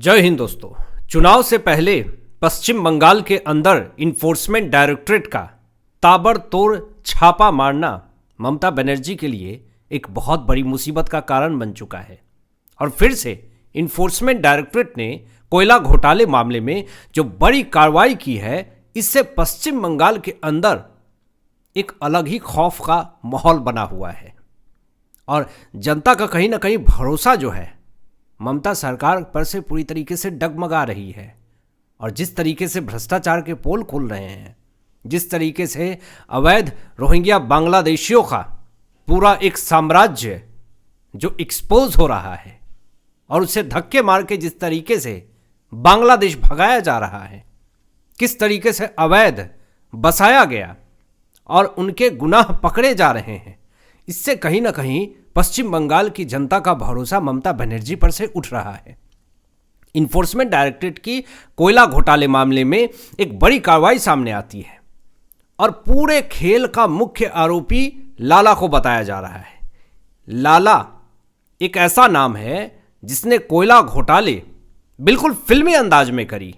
जय हिंद दोस्तों। चुनाव से पहले पश्चिम बंगाल के अंदर इन्फोर्समेंट डायरेक्टरेट का ताबड़तोड़ छापा मारना ममता बनर्जी के लिए एक बहुत बड़ी मुसीबत का कारण बन चुका है। और फिर से इन्फोर्समेंट डायरेक्टरेट ने कोयला घोटाले मामले में जो बड़ी कार्रवाई की है, इससे पश्चिम बंगाल के अंदर एक अलग ही खौफ का माहौल बना हुआ है और जनता का कहीं ना कहीं भरोसा जो है ममता सरकार पर से पूरी तरीके से डगमगा रही है। और जिस तरीके से भ्रष्टाचार के पोल खुल रहे हैं, जिस तरीके से अवैध रोहिंग्या बांग्लादेशियों का पूरा एक साम्राज्य जो एक्सपोज हो रहा है और उसे धक्के मार के जिस तरीके से बांग्लादेश भगाया जा रहा है, किस तरीके से अवैध बसाया गया और उनके गुनाह पकड़े जा रहे हैं, इससे कहीं ना कहीं पश्चिम बंगाल की जनता का भरोसा ममता बनर्जी पर से उठ रहा है। इन्फोर्समेंट डायरेक्टरेट की कोयला घोटाले मामले में एक बड़ी कार्रवाई सामने आती है और पूरे खेल का मुख्य आरोपी लाला को बताया जा रहा है। लाला एक ऐसा नाम है जिसने कोयला घोटाले बिल्कुल फिल्मी अंदाज में करी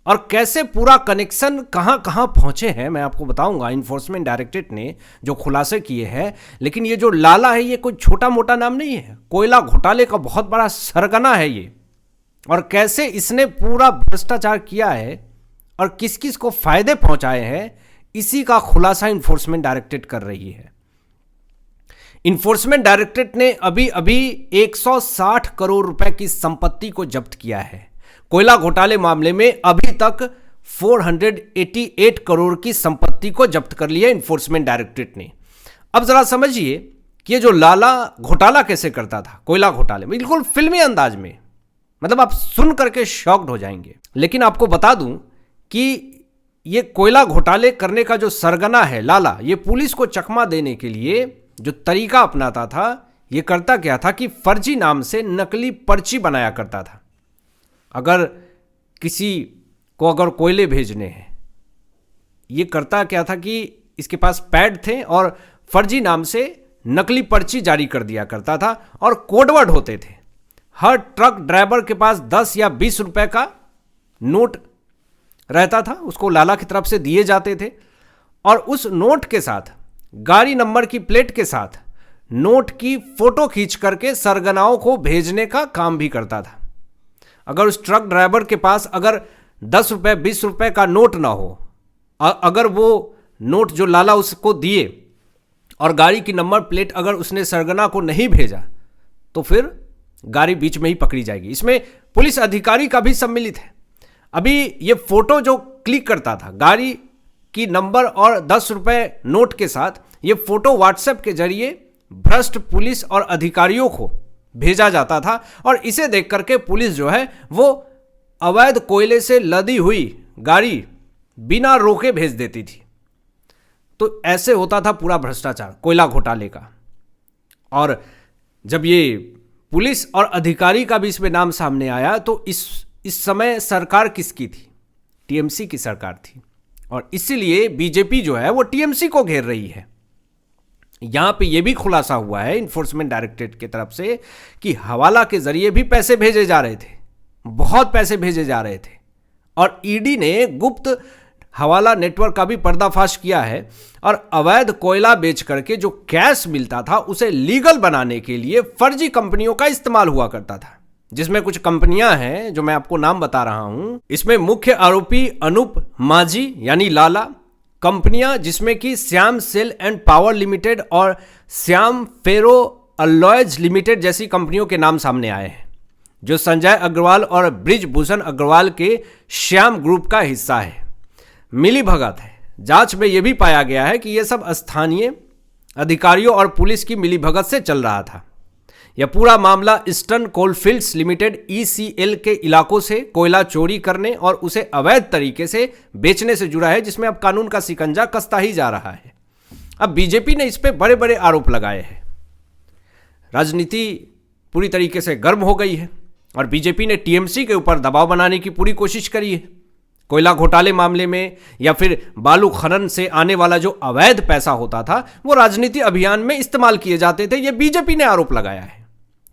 और कैसे पूरा कनेक्शन कहां कहां पहुंचे हैं मैं आपको बताऊंगा। इन्फोर्समेंट डायरेक्टरेट ने जो खुलासे किए हैं, लेकिन ये जो लाला है ये कोई छोटा मोटा नाम नहीं है, कोयला घोटाले का बहुत बड़ा सरगना है ये। और कैसे इसने पूरा भ्रष्टाचार किया है और किस किस को फायदे पहुंचाए हैं, इसी का खुलासा इन्फोर्समेंट डायरेक्टरेट कर रही है। इन्फोर्समेंट डायरेक्टरेट ने अभी 160 करोड़ रुपए की संपत्ति को जब्त किया है। कोयला घोटाले मामले में अभी तक 488 करोड़ की संपत्ति को जब्त कर लिया इन्फोर्समेंट डायरेक्टरेट ने। अब जरा समझिए कि ये जो लाला घोटाला कैसे करता था, कोयला घोटाले बिल्कुल फिल्मी अंदाज में, मतलब आप सुन करके शॉक्ड हो जाएंगे। लेकिन आपको बता दूं कि ये कोयला घोटाले करने का जो सरगना है लाला, ये पुलिस को चकमा देने के लिए जो तरीका अपनाता था, ये करता क्या था कि फर्जी नाम से नकली पर्ची बनाया करता था। अगर किसी को अगर कोयले भेजने हैं, ये करता क्या था कि इसके पास पैड थे और फर्जी नाम से नकली पर्ची जारी कर दिया करता था और कोडवर्ड होते थे। हर ट्रक ड्राइवर के पास 10 या 20 रुपए का नोट रहता था, उसको लाला की तरफ से दिए जाते थे और उस नोट के साथ गाड़ी नंबर की प्लेट के साथ नोट की फोटो खींच करके सरगनाओं को भेजने का काम भी करता था। अगर उस ट्रक ड्राइवर के पास अगर 10 रुपए 20 रुपए का नोट ना हो, अगर वो नोट जो लाला उसको दिए और गाड़ी की नंबर प्लेट अगर उसने सरगना को नहीं भेजा, तो फिर गाड़ी बीच में ही पकड़ी जाएगी। इसमें पुलिस अधिकारी का भी सम्मिलित है। अभी ये फोटो जो क्लिक करता था गाड़ी की नंबर और 10 रुपए नोट के साथ, ये फोटो व्हाट्सएप के जरिए भ्रष्ट पुलिस और अधिकारियों को भेजा जाता था और इसे देख करके पुलिस जो है वो अवैध कोयले से लदी हुई गाड़ी बिना रोके भेज देती थी। तो ऐसे होता था पूरा भ्रष्टाचार कोयला घोटाले का। और जब ये पुलिस और अधिकारी का भी इसमें नाम सामने आया, तो इस समय सरकार किसकी थी? टीएमसी की सरकार थी और इसीलिए बीजेपी जो है वो टीएमसी को घेर रही है। यहां पे ये भी खुलासा हुआ है इन्फोर्समेंट डायरेक्टरेट की तरफ से कि हवाला के जरिए भी पैसे भेजे जा रहे थे, बहुत पैसे भेजे जा रहे थे और ईडी ने गुप्त हवाला नेटवर्क का भी पर्दाफाश किया है और अवैध कोयला बेच करके जो कैश मिलता था उसे लीगल बनाने के लिए फर्जी कंपनियों का इस्तेमाल हुआ करता था, जिसमें कुछ कंपनियां हैं जो मैं आपको नाम बता रहा हूं। इसमें मुख्य आरोपी अनूप माझी यानी लाला, कंपनियां जिसमें कि Shyam Sel and power limited और श्याम फेरो अलॉयज लिमिटेड जैसी कंपनियों के नाम सामने आए हैं, जो संजय अग्रवाल और ब्रिजभूषण अग्रवाल के श्याम ग्रुप का हिस्सा है। मिली भगत है। जांच में यह भी पाया गया है कि यह सब स्थानीय अधिकारियों और पुलिस की मिली भगत से चल रहा था। यह पूरा मामला ईस्टर्न कोलफील्ड्स लिमिटेड ईसीएल के इलाकों से कोयला चोरी करने और उसे अवैध तरीके से बेचने से जुड़ा है, जिसमें अब कानून का शिकंजा कसता ही जा रहा है। अब बीजेपी ने इस पे बड़े बड़े आरोप लगाए हैं। राजनीति पूरी तरीके से गर्म हो गई है और बीजेपी ने टीएमसी के ऊपर दबाव बनाने की पूरी कोशिश करी है। कोयला घोटाले मामले में या फिर बालू खनन से आने वाला जो अवैध पैसा होता था वो राजनीति अभियान में इस्तेमाल किए जाते थे। ये बीजेपी ने आरोप लगाया है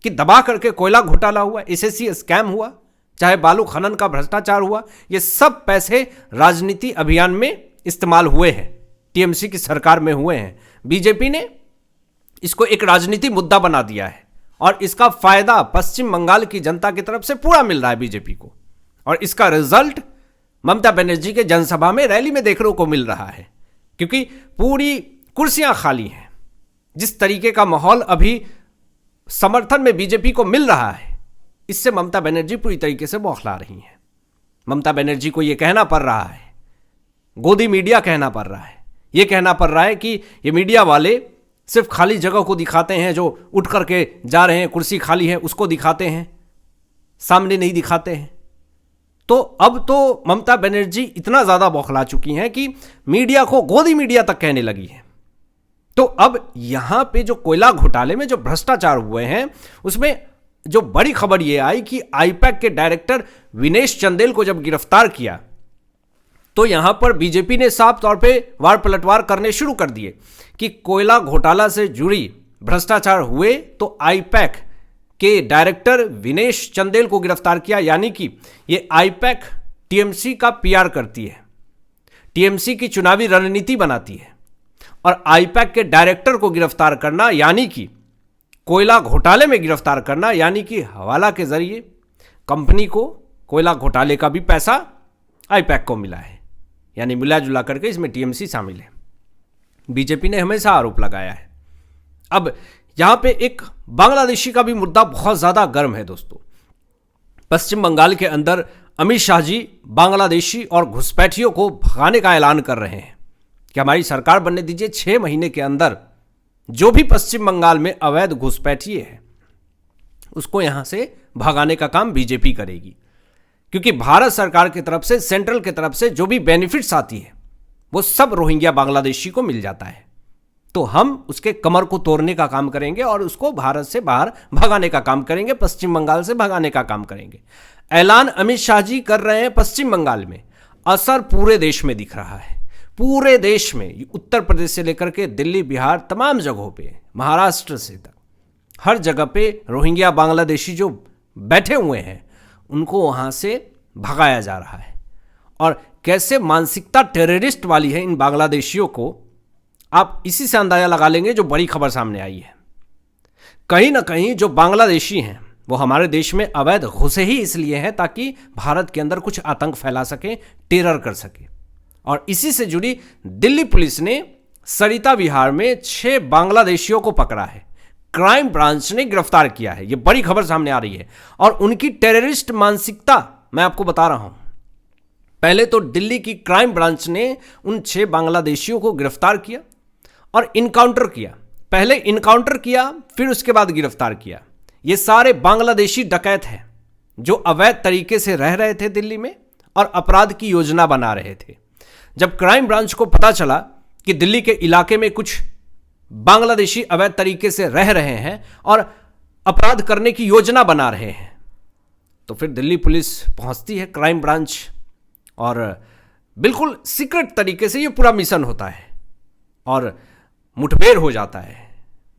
कि दबा करके कोयला घोटाला हुआ, एसएससी स्कैम हुआ, चाहे बालू खनन का भ्रष्टाचार हुआ, ये सब पैसे राजनीति अभियान में इस्तेमाल हुए हैं, टीएमसी की सरकार में हुए हैं। बीजेपी ने इसको एक राजनीति मुद्दा बना दिया है और इसका फायदा पश्चिम बंगाल की जनता की तरफ से पूरा मिल रहा है बीजेपी को, और इसका रिजल्ट ममता बनर्जी के जनसभा में, रैली में देखने को मिल रहा है, क्योंकि पूरी कुर्सियां खाली हैं। जिस तरीके का माहौल अभी समर्थन में बीजेपी को मिल रहा है, इससे ममता बनर्जी पूरी तरीके से बौखला रही हैं। ममता बनर्जी को यह कहना पड़ रहा है, गोदी मीडिया कहना पड़ रहा है, यह कहना पड़ रहा है कि ये मीडिया वाले सिर्फ खाली जगह को दिखाते हैं, जो उठ करके जा रहे हैं, कुर्सी खाली है उसको दिखाते हैं, सामने नहीं दिखाते हैं। तो अब तो ममता बनर्जी इतना ज़्यादा बौखला चुकी हैं कि मीडिया को गोदी मीडिया तक कहने लगी है। तो अब यहाँ पे जो कोयला घोटाले में जो भ्रष्टाचार हुए हैं, उसमें जो बड़ी खबर ये आई कि आईपैक के डायरेक्टर विनेश चंदेल को जब गिरफ्तार किया, तो यहां पर बीजेपी ने साफ तौर पे वार पलटवार करने शुरू कर दिए कि कोयला घोटाला से जुड़ी भ्रष्टाचार हुए तो आईपैक के डायरेक्टर विनेश चंदेल को गिरफ्तार किया। यानी कि ये आईपैक टीएमसी का पीआर करती है, टीएमसी की चुनावी रणनीति बनाती है, और आईपैक के डायरेक्टर को गिरफ्तार करना यानी कि कोयला घोटाले में गिरफ्तार करना, यानी कि हवाला के जरिए कंपनी को कोयला घोटाले का भी पैसा आईपैक को मिला है, यानी मिला जुला करके इसमें टीएमसी शामिल है। बीजेपी ने हमेशा आरोप लगाया है। अब यहां पे एक बांग्लादेशी का भी मुद्दा बहुत ज्यादा गर्म है दोस्तों। पश्चिम बंगाल के अंदर अमित शाह जी बांग्लादेशी और घुसपैठियों को भगाने का ऐलान कर रहे हैं कि हमारी सरकार बनने दीजिए, 6 महीने के अंदर जो भी पश्चिम बंगाल में अवैध घुसपैठिए है उसको यहां से भगाने का काम बीजेपी करेगी, क्योंकि भारत सरकार की तरफ से, सेंट्रल की तरफ से जो भी बेनिफिट्स आती है वो सब रोहिंग्या बांग्लादेशी को मिल जाता है। तो हम उसके कमर को तोड़ने का काम करेंगे और उसको भारत से बाहर भगाने का काम करेंगे, पश्चिम बंगाल से भगाने का काम करेंगे। ऐलान अमित शाह जी कर रहे हैं पश्चिम बंगाल में, असर पूरे देश में दिख रहा है। पूरे देश में, उत्तर प्रदेश से लेकर के दिल्ली, बिहार, तमाम जगहों पे, महाराष्ट्र से तक हर जगह पे रोहिंग्या बांग्लादेशी जो बैठे हुए हैं उनको वहां से भगाया जा रहा है। और कैसे मानसिकता टेररिस्ट वाली है इन बांग्लादेशियों को, आप इसी से अंदाजा लगा लेंगे जो बड़ी खबर सामने आई है। कहीं ना कहीं जो बांग्लादेशी हैं वो हमारे देश में अवैध घुसे ही इसलिए हैं ताकि भारत के अंदर कुछ आतंक फैला सके, टेरर कर सके। और इसी से जुड़ी दिल्ली पुलिस ने सरिता विहार में 6 बांग्लादेशियों को पकड़ा है, क्राइम ब्रांच ने गिरफ्तार किया है। यह बड़ी खबर सामने आ रही है। और उनकी टेररिस्ट मानसिकता मैं आपको बता रहा हूं। पहले तो दिल्ली की क्राइम ब्रांच ने उन 6 बांग्लादेशियों को गिरफ्तार किया और इनकाउंटर किया। पहले इनकाउंटर किया, फिर उसके बाद गिरफ्तार किया। ये सारे बांग्लादेशी डकैत हैं जो अवैध तरीके से रह रहे थे दिल्ली में और अपराध की योजना बना रहे थे। जब क्राइम ब्रांच को पता चला कि दिल्ली के इलाके में कुछ बांग्लादेशी अवैध तरीके से रह रहे हैं और अपराध करने की योजना बना रहे हैं, तो फिर दिल्ली पुलिस पहुंचती है, क्राइम ब्रांच, और बिल्कुल सीक्रेट तरीके से ये पूरा मिशन होता है और मुठभेड़ हो जाता है।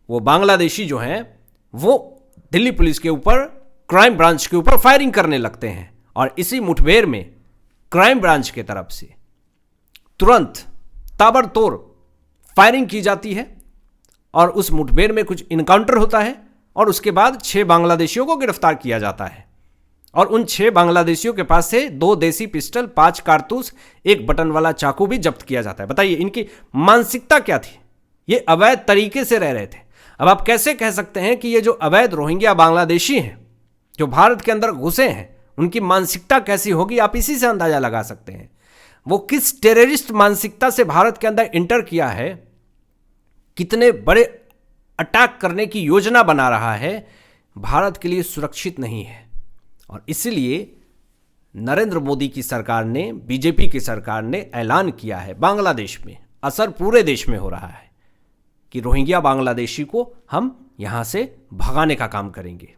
वो बांग्लादेशी जो हैं वो दिल्ली पुलिस के ऊपर, क्राइम ब्रांच के ऊपर फायरिंग करने लगते हैं और इसी मुठभेड़ में क्राइम ब्रांच की तरफ से तुरंत ताबड़तोड़ फायरिंग की जाती है और उस मुठभेड़ में कुछ इनकाउंटर होता है और उसके बाद 6 बांग्लादेशियों को गिरफ्तार किया जाता है। और उन 6 बांग्लादेशियों के पास से 2 देसी पिस्टल, 5 कारतूस, 1 बटन वाला चाकू भी जब्त किया जाता है। बताइए इनकी मानसिकता क्या थी? ये अवैध तरीके से रह रहे थे। अब आप कैसे कह सकते हैं कि ये जो अवैध रोहिंग्या बांग्लादेशी हैं जो भारत के अंदर घुसे हैं, उनकी मानसिकता कैसी होगी? आप इसी से अंदाजा लगा सकते हैं वो किस टेररिस्ट मानसिकता से भारत के अंदर इंटर किया है, कितने बड़े अटैक करने की योजना बना रहा है। भारत के लिए सुरक्षित नहीं है। और इसलिए नरेंद्र मोदी की सरकार ने, बीजेपी की सरकार ने ऐलान किया है, बांग्लादेश में असर पूरे देश में हो रहा है कि रोहिंग्या बांग्लादेशी को हम यहां से भगाने का काम करेंगे।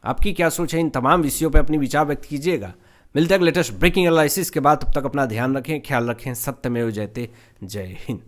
आपकी क्या सोच है? इन तमाम विषयों पर अपनी विचार व्यक्त कीजिएगा। मिलते हैं लेटेस्ट ब्रेकिंग एनालिसिस के बाद। तब तक अपना ध्यान रखें, ख्याल रखें। सत्यमेव जयते। जय हिंद।